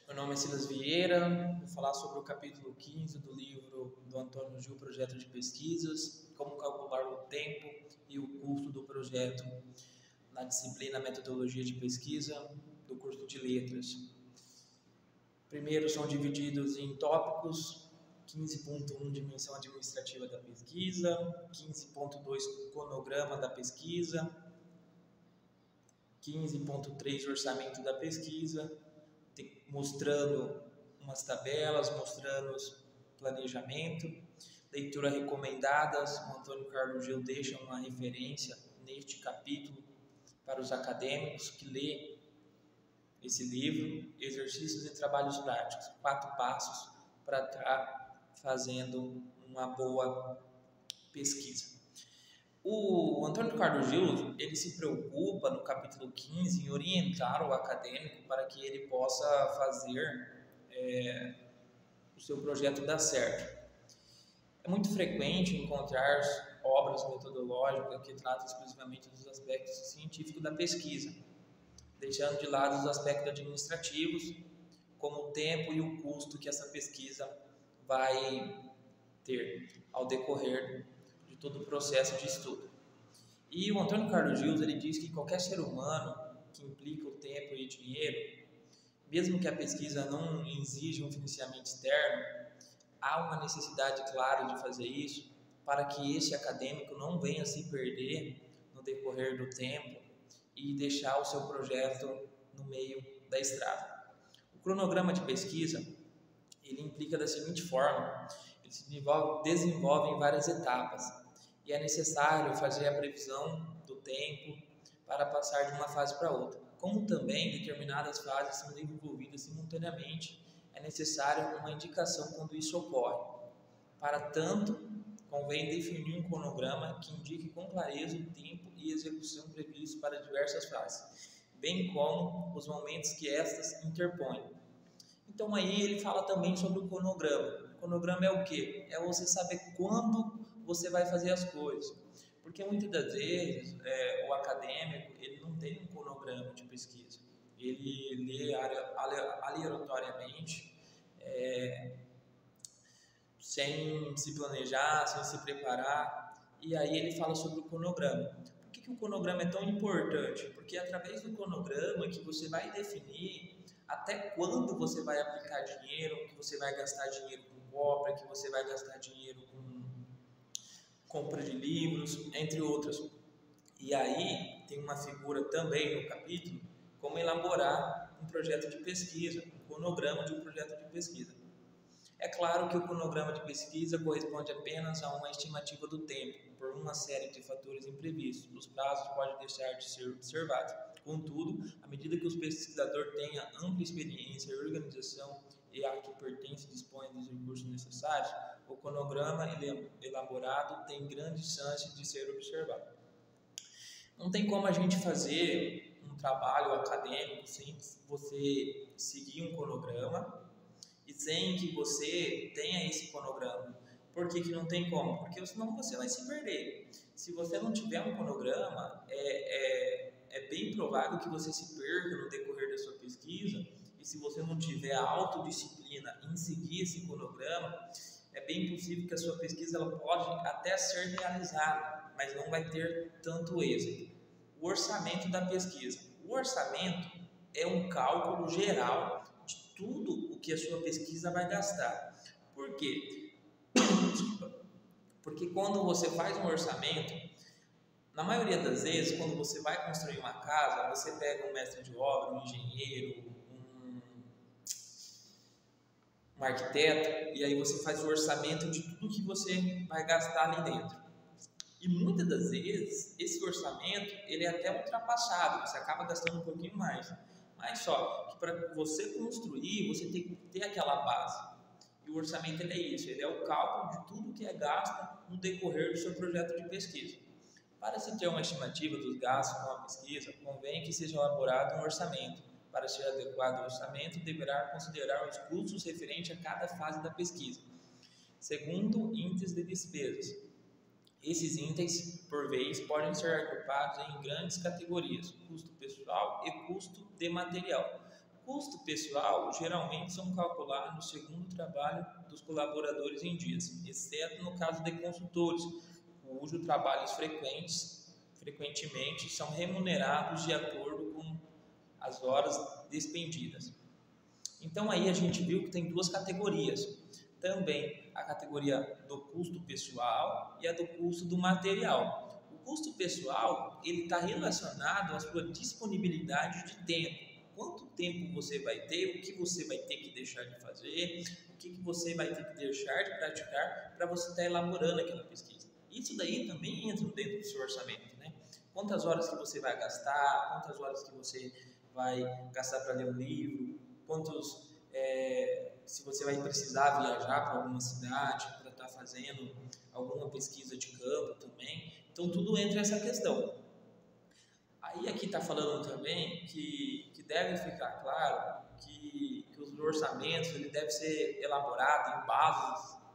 Meu nome é Silas Vieira, vou falar sobre o capítulo 15 do livro do Antônio Gil, Projeto de Pesquisas, como calcular o tempo e o custo do projeto na disciplina Metodologia de Pesquisa do curso de Letras. Primeiro são divididos em tópicos: 15.1 Dimensão administrativa da pesquisa, 15.2 Cronograma da pesquisa, 15.3 Orçamento da pesquisa, mostrando umas tabelas, mostrando planejamento, leitura recomendadas. O Antônio Carlos Gil deixa uma referência neste capítulo para os acadêmicos que lê esse livro, exercícios e trabalhos práticos, 4 passos para estar fazendo uma boa pesquisa. O Antônio Carlos Gil, ele se preocupa no capítulo 15 em orientar o acadêmico para que ele possa fazer o seu projeto dar certo. É muito frequente encontrar obras metodológicas que tratam exclusivamente dos aspectos científicos da pesquisa, deixando de lado os aspectos administrativos, como o tempo e o custo que essa pesquisa vai ter ao decorrer de todo o processo de estudo. E o Antônio Carlos Gil, ele diz que qualquer ser humano que implica o tempo e o dinheiro, mesmo que a pesquisa não exija um financiamento externo, há uma necessidade clara de fazer isso para que esse acadêmico não venha se perder no decorrer do tempo e deixar o seu projeto no meio da estrada. O cronograma de pesquisa, ele implica da seguinte forma: ele se desenvolve em várias etapas e é necessário fazer a previsão do tempo para passar de uma fase para outra. Como também determinadas fases são desenvolvidas simultaneamente, é necessária uma indicação quando isso ocorre. Para tanto, convém definir um cronograma que indique com clareza o tempo e execução previstos para diversas fases, bem como os momentos que estas interpõem. Então aí ele fala também sobre o cronograma. O cronograma é o quê? É você saber quando você vai fazer as coisas. Porque muitas das vezes o acadêmico ele não tem um cronograma de pesquisa. Ele lê aleatoriamente, sem se planejar, sem se preparar. E aí ele fala sobre o cronograma. Por que o cronograma é tão importante? Porque é através do cronograma que você vai definir até quando você vai aplicar dinheiro, que você vai gastar dinheiro com compra, que você vai gastar dinheiro com compra de livros, entre outras. E aí tem uma figura também no capítulo, como elaborar um projeto de pesquisa, um cronograma de um projeto de pesquisa. É claro que o cronograma de pesquisa corresponde apenas a uma estimativa do tempo, por uma série de fatores imprevistos. Os prazos podem deixar de ser observados. Contudo, à medida que o pesquisador tenha ampla experiência e organização e a que pertence dispõe dos recursos necessários, o cronograma elaborado tem grandes chances de ser observado. Não tem como a gente fazer um trabalho acadêmico sem você seguir um cronograma e sem que você tenha esse cronograma. Por que não tem como? Porque senão você vai se perder. Se você não tiver um cronograma, é bem provável que você se perca no decorrer da sua pesquisa, e se você não tiver a autodisciplina em seguir esse cronograma, é bem possível que a sua pesquisa ela pode até ser realizada, mas não vai ter tanto êxito. O orçamento da pesquisa. O orçamento é um cálculo geral de tudo o que a sua pesquisa vai gastar. Por quê? Porque quando você faz um orçamento, na maioria das vezes, quando você vai construir uma casa, você pega um mestre de obra, um engenheiro, um arquiteto, e aí você faz o orçamento de tudo que você vai gastar ali dentro. E muitas das vezes, esse orçamento ele é até ultrapassado, você acaba gastando um pouquinho mais. Mas só que para você construir, você tem que ter aquela base. E o orçamento ele é isso, ele é o cálculo de tudo que é gasto no decorrer do seu projeto de pesquisa. Para se ter uma estimativa dos gastos com a pesquisa, convém que seja elaborado um orçamento. Para ser adequado ao orçamento, deverá considerar os custos referentes a cada fase da pesquisa, segundo índices de despesas. Esses itens, por vez, podem ser agrupados em grandes categorias: custo pessoal e custo de material. custo pessoal geralmente são calculados no segundo trabalho dos colaboradores em dias, exceto no caso de consultores, cujos trabalhos frequentemente são remunerados de acordo com as horas despendidas. Então aí a gente viu que tem duas categorias, também a categoria do custo pessoal e a do custo do material. O custo pessoal ele está relacionado à sua disponibilidade de tempo. Quanto tempo você vai ter, o que você vai ter que deixar de fazer, o que você vai ter que deixar de praticar para você estar elaborando aquela pesquisa. Isso daí também entra dentro do seu orçamento, né? Quantas horas que você vai gastar, quantas horas que você vai gastar para ler um livro, se você vai precisar viajar para alguma cidade para estar fazendo alguma pesquisa de campo também. Então tudo entra nessa questão. Aí aqui está falando também que deve ficar claro que os orçamentos ele deve ser elaborado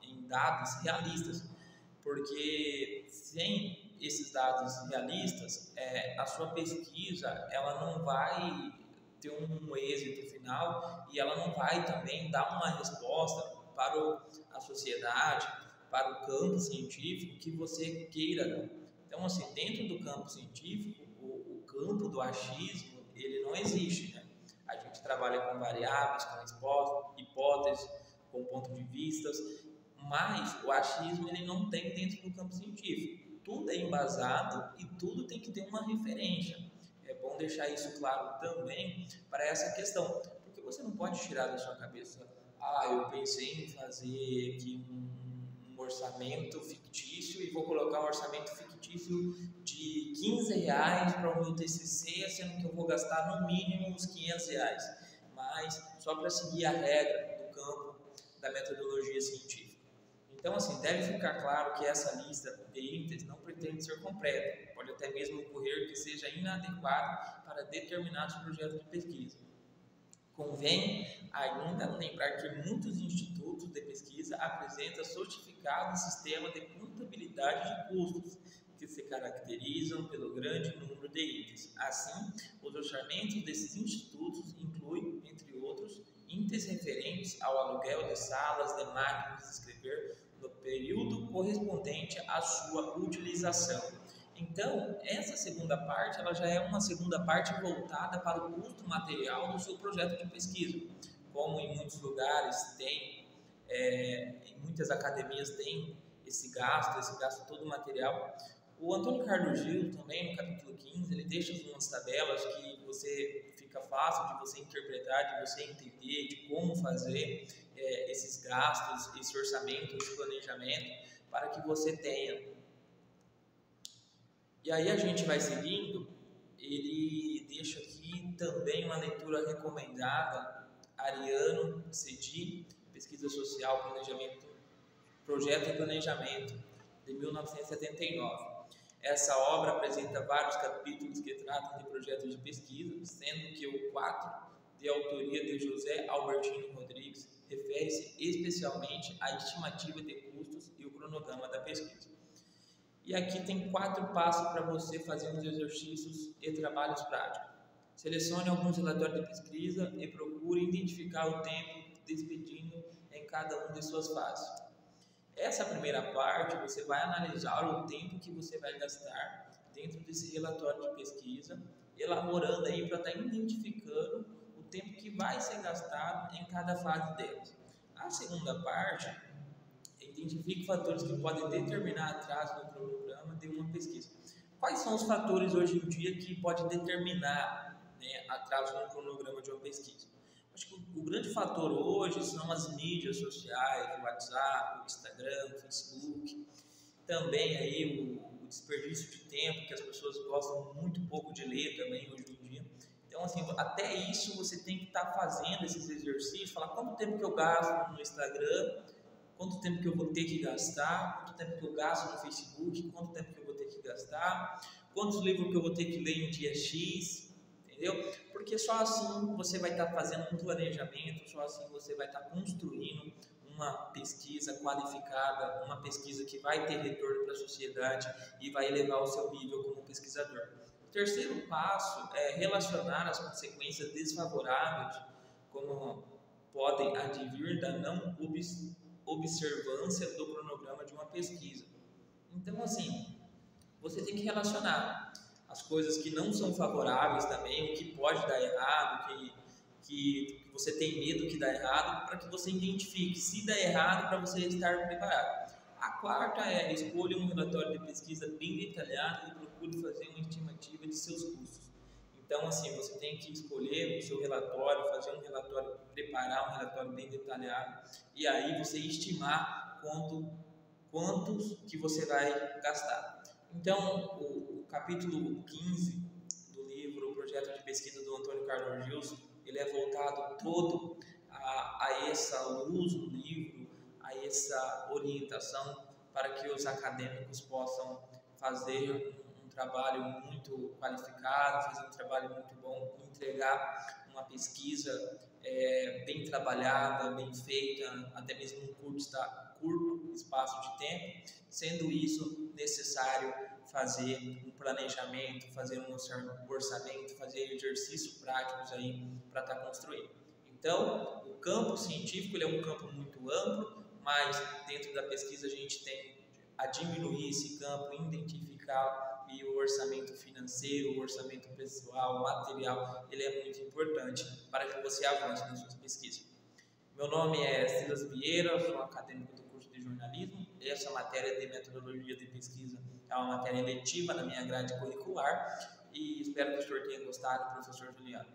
em dados realistas, porque sem esses dados realistas, a sua pesquisa ela não vai ter um êxito final e ela não vai também dar uma resposta para a sociedade, para o campo científico que você queira dar. Então, assim, dentro do campo científico, o campo do achismo, ele não existe, né? A gente trabalha com variáveis, com hipóteses, com pontos de vistas, mas o achismo ele não tem dentro do campo científico. Tudo é embasado e tudo tem que ter uma referência. É bom deixar isso claro também para essa questão, porque você não pode tirar da sua cabeça, eu pensei em fazer aqui um orçamento fictício e vou colocar um orçamento fictício de R$15 para o meu TCC, sendo que eu vou gastar no mínimo uns R$500, mas só para seguir a regra do campo da metodologia científica. Então, assim, deve ficar claro que essa lista de itens não pretende ser completa, pode até mesmo ocorrer que seja inadequado para determinados projetos de pesquisa. Convém ainda lembrar que muitos institutos de pesquisa apresentam sofisticado sistema de contabilidade de custos, que se caracterizam pelo grande número de itens. Assim, os orçamentos desses institutos incluem, entre outros, itens referentes ao aluguel de salas, de máquinas de escrever, no período correspondente à sua utilização. Então, essa segunda parte, ela já é uma segunda parte voltada para o custo material do seu projeto de pesquisa. Como em muitos lugares tem, em muitas academias tem esse gasto todo material. O Antônio Carlos Gil, também no capítulo 15, ele deixa algumas tabelas que fica fácil de você interpretar, de você entender, de como fazer esses gastos, esse orçamento, esse planejamento, para que você tenha. E aí a gente vai seguindo, ele deixa aqui também uma leitura recomendada, Ariano Cedi, Pesquisa Social, Projeto e Planejamento, de 1979. Essa obra apresenta vários capítulos que tratam de projetos de pesquisa, sendo que o 4, de autoria de José Albertino Rodrigues, refere-se especialmente à estimativa de custos e o cronograma da pesquisa. E aqui tem 4 passos para você fazer uns exercícios e trabalhos práticos. Selecione alguns relatórios de pesquisa e procure identificar o tempo despedindo em cada uma de suas fases. Essa primeira parte, você vai analisar o tempo que você vai gastar dentro desse relatório de pesquisa, elaborando aí para estar identificando o tempo que vai ser gastado em cada fase delas. A segunda parte, identifique fatores que podem determinar atraso no cronograma de uma pesquisa. Quais são os fatores hoje em dia que podem determinar, né, atraso no cronograma de uma pesquisa? Acho que o grande fator hoje são as mídias sociais, o WhatsApp, o Instagram, o Facebook, também aí o desperdício de tempo, que as pessoas gostam muito pouco de ler também hoje em dia. Então, assim, até isso você tem que estar fazendo esses exercícios, falar quanto tempo que eu gasto no Instagram, quanto tempo que eu vou ter que gastar, quanto tempo que eu gasto no Facebook, quanto tempo que eu vou ter que gastar, quantos livros que eu vou ter que ler em dia X, entendeu? Porque só assim você vai estar fazendo um planejamento, só assim você vai estar construindo uma pesquisa qualificada, uma pesquisa que vai ter retorno para a sociedade e vai elevar o seu nível como pesquisador. O terceiro passo é relacionar as consequências desfavoráveis como podem advir da não observância do cronograma de uma pesquisa. Então, assim, você tem que relacionar as coisas que não são favoráveis também, o que pode dar errado, que você tem medo que dá errado, para que você identifique se dá errado, para você estar preparado. A quarta é: escolha um relatório de pesquisa bem detalhado e procure fazer uma estimativa de seus custos. Então, assim, você tem que escolher o seu relatório, fazer um relatório, preparar um relatório bem detalhado, e aí você estimar quantos que você vai gastar. Então, o capítulo 15 do livro O Projeto de Pesquisa do Antônio Carlos Gilson, ele é voltado todo a essa luz do livro, a essa orientação para que os acadêmicos possam fazer um trabalho muito qualificado, fazer um trabalho muito bom, entregar uma pesquisa bem trabalhada, bem feita, até mesmo em curto espaço de tempo, sendo isso necessário fazer um planejamento, fazer um orçamento, fazer exercícios práticos aí para estar construindo. Então, o campo científico ele é um campo muito amplo, mas dentro da pesquisa a gente tem a diminuir esse campo, identificar, e o orçamento financeiro, o orçamento pessoal, material, ele é muito importante para que você avance nas suas pesquisas. Meu nome é Silas Vieira, sou acadêmico do curso de jornalismo. Essa matéria de metodologia de pesquisa é uma matéria eletiva na minha grade curricular e espero que o senhor tenha gostado, professor Juliano.